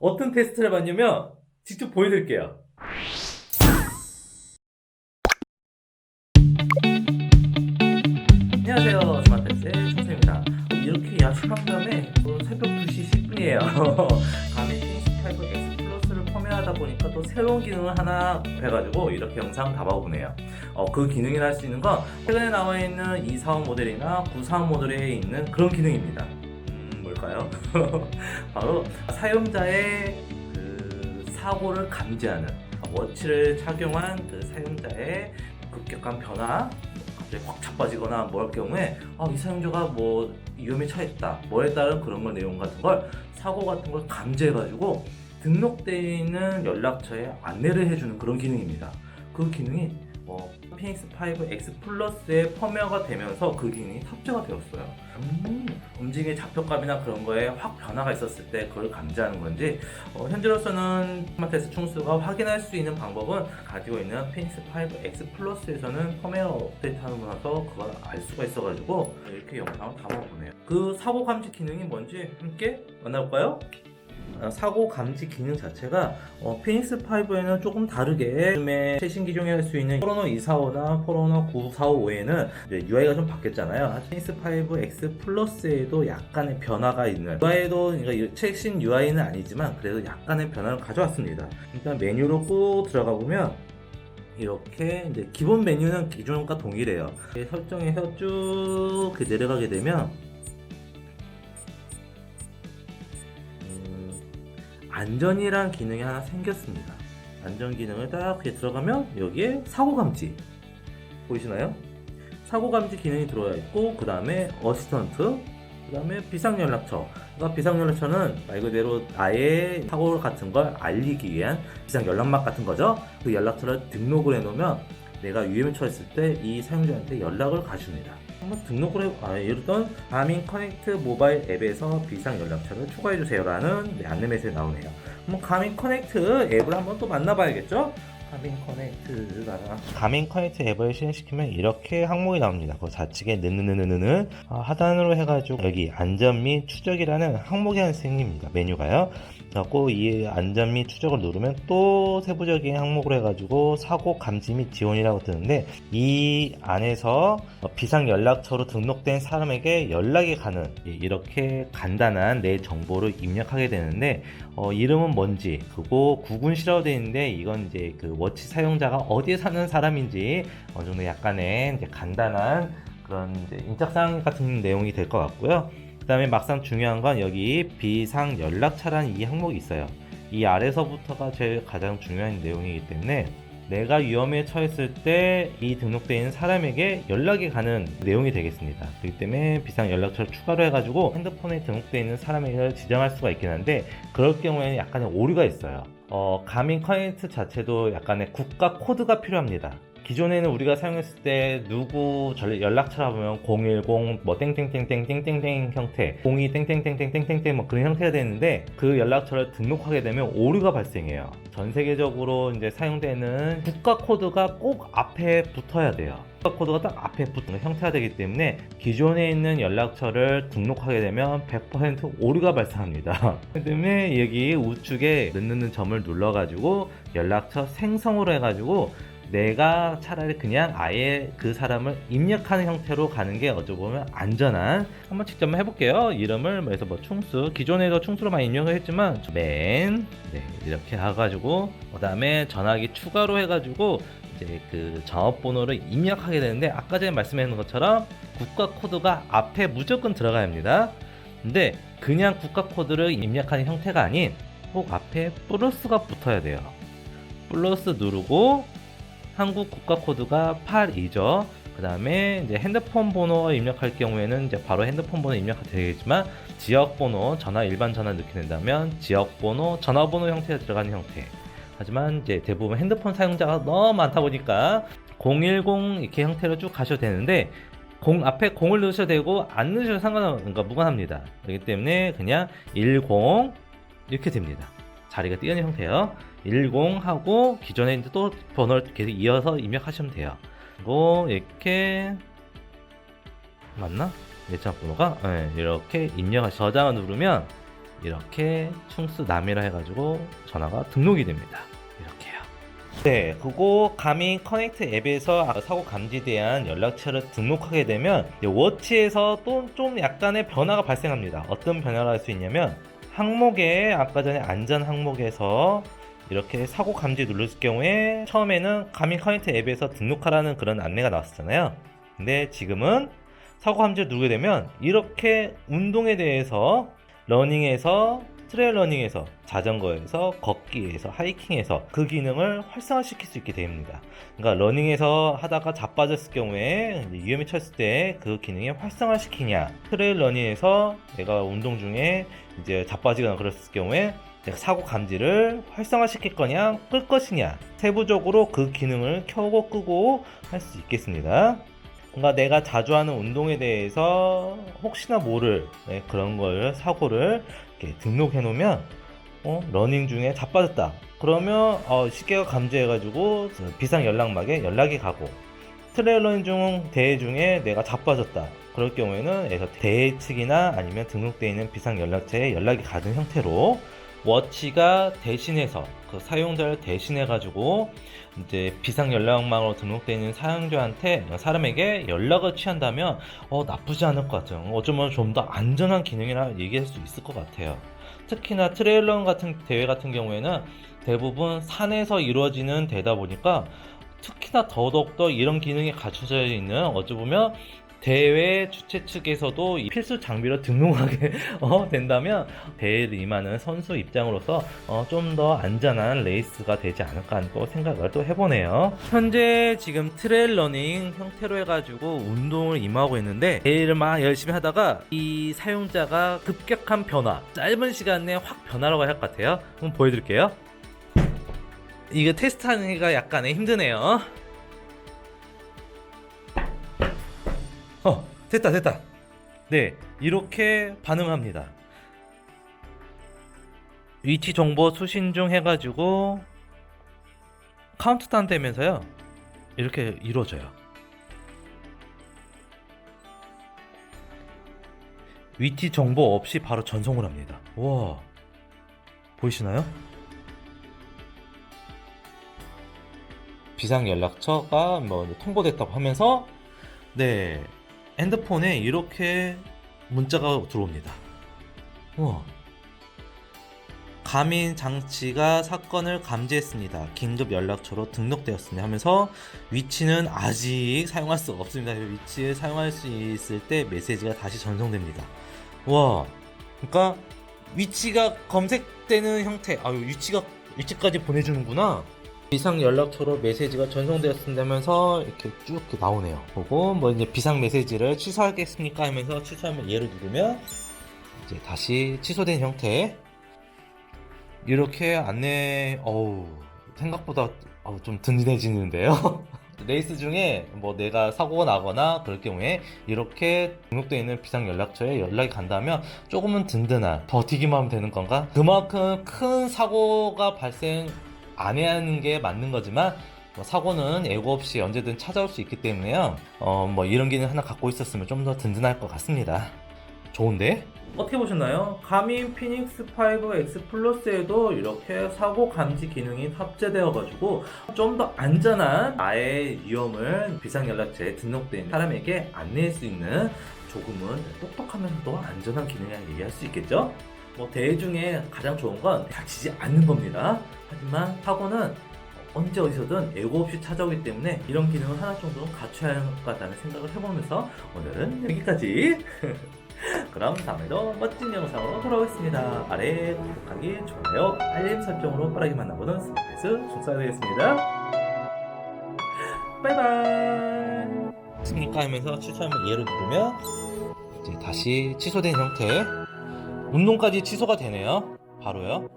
어떤 테스트를 해봤냐면 직접 보여드릴게요. 안녕하세요, 스마트스의 총수입니다. 이렇게 야심한 다음에 새벽 2시 10분이에요. 감히 핑스5 X 플러스를 펌웨어하다 보니까 또 새로운 기능을 하나 해가지고 이렇게 영상 담아보네요. 그 기능이 할 수 있는 건 최근에 나와 있는 245 모델이나 945 모델에 있는 그런 기능입니다. 뭘까요? 바로 사용자의 그 사고를 감지하는, 워치를 착용한 그 사용자의 급격한 변화, 갑자기 확 자빠지거나 뭐 할 경우에 이 사용자가 뭐 위험에 처했다, 뭐에 따른 그런 걸 내용 같은 걸, 사고 같은 걸 감지해가지고 등록되어 있는 연락처에 안내를 해주는 그런 기능입니다. 그 기능이 피닉스5 X 플러스의 펌웨어가 되면서 그 기능이 탑재가 되었어요. 움직임의 잡혔감이나 그런 거에 확 변화가 있었을 때 그걸 감지하는 건지, 현재로서는 스마트S 충수가 확인할 수 있는 방법은 가지고 있는 피닉스5 X 플러스에서는 펌웨어 업데이트하고 나서 그걸 알 수가 있어가지고 이렇게 영상을 담아보네요. 그 사고 감지 기능이 뭔지 함께 만나볼까요? 사고 감지 기능 자체가 피닉스5에는 조금 다르게 요즘에 최신 기종에 할 수 있는 포로노 245나 포로노 9455에는 UI가 좀 바뀌었잖아요. 피닉스5 X 플러스에도 약간의 변화가 있는, UI도 그러니까 최신 UI는 아니지만 그래도 약간의 변화를 가져왔습니다. 일단 메뉴로 꾹 들어가 보면 이렇게 이제 기본 메뉴는 기존과 동일해요. 설정에서 쭉 내려가게 되면 안전이란 기능이 하나 생겼습니다. 안전 기능을 딱 들어가면 여기에 사고 감지 보이시나요? 사고 감지 기능이 들어와 있고, 그 다음에 어시스턴트, 그 다음에 비상연락처. 그러니까 비상연락처는 말 그대로 아예 사고 같은 걸 알리기 위한 비상연락망 같은 거죠. 그 연락처를 등록을 해놓으면 내가 위험에 처했을 때 이 사용자한테 연락을 가줍니다. 한번 등록을 이랬던 가민 커넥트 모바일 앱에서 비상 연락처를 추가해주세요 라는 안내 메시지 나오네요. 한번 가민 커넥트 앱을 한번 또 만나봐야겠죠? 가민 커넥트 앱을 실행시키면 이렇게 항목이 나옵니다. 그 좌측에 느느느느느 하단으로 해가지고 여기 안전 및 추적이라는 항목이 하나 생깁니다. 메뉴가요. 그래갖고 이 안전 및 추적을 누르면 또 세부적인 항목으로 해가지고 사고 감지 및 지원이라고 뜨는데, 이 안에서 비상 연락처로 등록된 사람에게 연락이 가는 이렇게 간단한 내 정보를 입력하게 되는데, 이름은 뭔지, 그리고 구군시라고 되어 있는데 이건 이제 그 워치 사용자가 어디에 사는 사람인지 어느 정도 약간의 이제 간단한 그런 이제 인적사항 같은 내용이 될 것 같고요. 그 다음에 막상 중요한 건 여기 비상 연락차라는 이 항목이 있어요. 이 아래서부터가 제일 가장 중요한 내용이기 때문에 내가 위험에 처했을 때 이 등록되어 있는 사람에게 연락이 가는 내용이 되겠습니다. 그렇기 때문에 비상 연락처를 추가로 해가지고 핸드폰에 등록되어 있는 사람에게 지정할 수가 있긴 한데, 그럴 경우에는 약간의 오류가 있어요. 가민 커넥트 자체도 약간의 국가 코드가 필요합니다. 기존에는 우리가 사용했을 때 누구 연락처라 보면 010 뭐 땡땡땡땡땡땡땡 형태, 02 땡땡땡땡땡땡 뭐 그런 형태가 되는데, 그 연락처를 등록하게 되면 오류가 발생해요. 전 세계적으로 이제 사용되는 국가 코드가 꼭 앞에 붙어야 돼요. 국가 코드가 딱 앞에 붙는 형태가 되기 때문에 기존에 있는 연락처를 등록하게 되면 100% 오류가 발생합니다. 그 때문에 여기 우측에 넣는 점을 눌러가지고 연락처 생성으로 해가지고 내가 차라리 그냥 아예 그 사람을 입력하는 형태로 가는 게 어찌 보면 안전한, 한번 직접 해볼게요. 이름을 그래서 뭐 충수, 기존에도 충수로 많이 입력을 했지만 이렇게 해가지고 그 다음에 전화기 추가로 해가지고 이제 그 전화번호를 입력하게 되는데, 아까 전에 말씀드린 것처럼 국가 코드가 앞에 무조건 들어가야 합니다. 근데 그냥 국가 코드를 입력하는 형태가 아닌 꼭 앞에 플러스가 붙어야 돼요. 플러스 누르고 한국 국가 코드가 82죠. 그 다음에 이제 핸드폰 번호 입력할 경우에는 이제 바로 핸드폰 번호 입력이 되겠지만, 지역 번호, 전화 일반 전화 넣게 된다면 지역 번호, 전화번호 형태가 들어가는 형태. 하지만 이제 대부분 핸드폰 사용자가 너무 많다 보니까 010 이렇게 형태로 쭉 가셔도 되는데, 앞에 0을 넣으셔도 되고 안 넣으셔도 그러니까 무관합니다. 그렇기 때문에 그냥 10 이렇게 됩니다. 자리가 띄어있는 형태예요. 10 하고 기존에 이제 또 번호를 계속 이어서 입력하시면 돼요. 그리고 이렇게 맞나? 예차 번호가 이렇게 입력하시 저장을 누르면 이렇게 충수 남이라 해가지고 전화가 등록이 됩니다. 이렇게요. 네, 그리고 가민 커넥트 앱에서 사고 감지에 대한 연락처를 등록하게 되면 워치에서 또 좀 약간의 변화가 발생합니다. 어떤 변화를 할 수 있냐면 항목에 아까 전에 안전 항목에서 이렇게 사고 감지 누르실 경우에 처음에는 가민 커넥트 앱에서 등록하라는 그런 안내가 나왔었잖아요. 근데 지금은 사고 감지를 누르게 되면 이렇게 운동에 대해서 러닝에서 트레일 러닝에서 자전거에서 걷기에서 하이킹에서 그 기능을 활성화시킬 수 있게 됩니다. 그러니까 러닝에서 하다가 자빠졌을 경우에 위험에 처했을 때 그 기능이 활성화시키냐, 트레일 러닝에서 내가 운동 중에 이제 자빠지거나 그랬을 경우에 사고 감지를 활성화시킬 거냐 끌 것이냐 세부적으로 그 기능을 켜고 끄고 할 수 있겠습니다. 뭔가 내가 자주 하는 운동에 대해서 혹시나 모를 그런 걸 사고를 이렇게 등록해 놓으면 러닝 중에 자빠졌다 그러면 시계가 감지해가지고 비상 연락망에 연락이 가고 트레일 러닝 중 대회 중에 내가 자빠졌다 그럴 경우에는 대회 측이나 아니면 등록되어 있는 비상 연락처에 연락이 가는 형태로 워치가 대신해서 그 사용자를 대신해 가지고 이제 비상 연락망으로 등록되어 있는 사용자한테 사람에게 연락을 취한다면 나쁘지 않을 것 같아요. 어쩌면 좀 더 안전한 기능이라 얘기할 수 있을 것 같아요. 특히나 트레일런 같은 대회 같은 경우에는 대부분 산에서 이루어지는 대다 보니까 특히나 더더욱더 이런 기능이 갖춰져 있는 어찌 보면 대회 주최 측에서도 필수 장비로 등록하게 된다면 대회를 임하는 선수 입장으로서 좀 더 안전한 레이스가 되지 않을까 하는 또 생각을 또 해보네요. 현재 지금 트레일 러닝 형태로 해가지고 운동을 임하고 있는데 대회를 막 열심히 하다가 이 사용자가 급격한 변화, 짧은 시간 내에 확 변화라고 할 것 같아요. 한번 보여드릴게요. 이거 테스트하기가 약간의 힘드네요. 됐다. 네, 이렇게 반응합니다. 위치 정보 수신 중 해가지고 카운트다운 되면서요 이렇게 이루어져요. 위치 정보 없이 바로 전송을 합니다. 와, 보이시나요? 비상 연락처가 통보됐다고 하면서 네, 핸드폰에 이렇게 문자가 들어옵니다. 가민 장치가 사건을 감지했습니다. 긴급 연락처로 등록되었습니다 하면서 위치는 아직 사용할 수 없습니다. 위치에 사용할 수 있을 때 메시지가 다시 전송됩니다. 와, 그러니까 위치가 검색되는 형태, 위치까지 보내주는구나. 비상 연락처로 메시지가 전송되었습니다면서 이렇게 쭉 나오네요. 그리고 이제 비상 메시지를 취소하겠습니까 하면서 취소하면 얘를 누르면 이제 다시 취소된 형태 이렇게 안내. 생각보다 좀 든든해지는데요. 레이스 중에 내가 사고가 나거나 그럴 경우에 이렇게 등록되어 있는 비상 연락처에 연락이 간다면 조금은 든든한, 버티기만 하면 되는 건가? 그만큼 큰 사고가 발생 안 해야 하는 게 맞는 거지만 사고는 예고 없이 언제든 찾아올 수 있기 때문에요. 이런 기능 하나 갖고 있었으면 좀 더 든든할 것 같습니다. 좋은데? 어떻게 보셨나요? 가민 피닉스 5 X 플러스에도 이렇게 사고 감지 기능이 탑재되어 가지고 좀 더 안전한 나의 위험을 비상연락처에 등록된 사람에게 안내할 수 있는 조금은 똑똑하면서도 안전한 기능이라고 얘기할 수 있겠죠? 대회 중에 가장 좋은 건 다치지 않는 겁니다. 하지만 사고는 언제 어디서든 예고 없이 찾아오기 때문에 이런 기능을 하나 정도는 갖춰야 할 것 같다는 생각을 해보면서 오늘은 여기까지. 그럼 다음에도 멋진 영상으로 돌아오겠습니다. 아래 구독하기, 좋아요, 알림 설정으로 빠르게 만나보는 스마트 중사가 되겠습니다. 바이바이. 승리까 하면서 취소하면 얘를 누르면 이제 다시 취소된 형태. 운동까지 취소가 되네요. 바로요.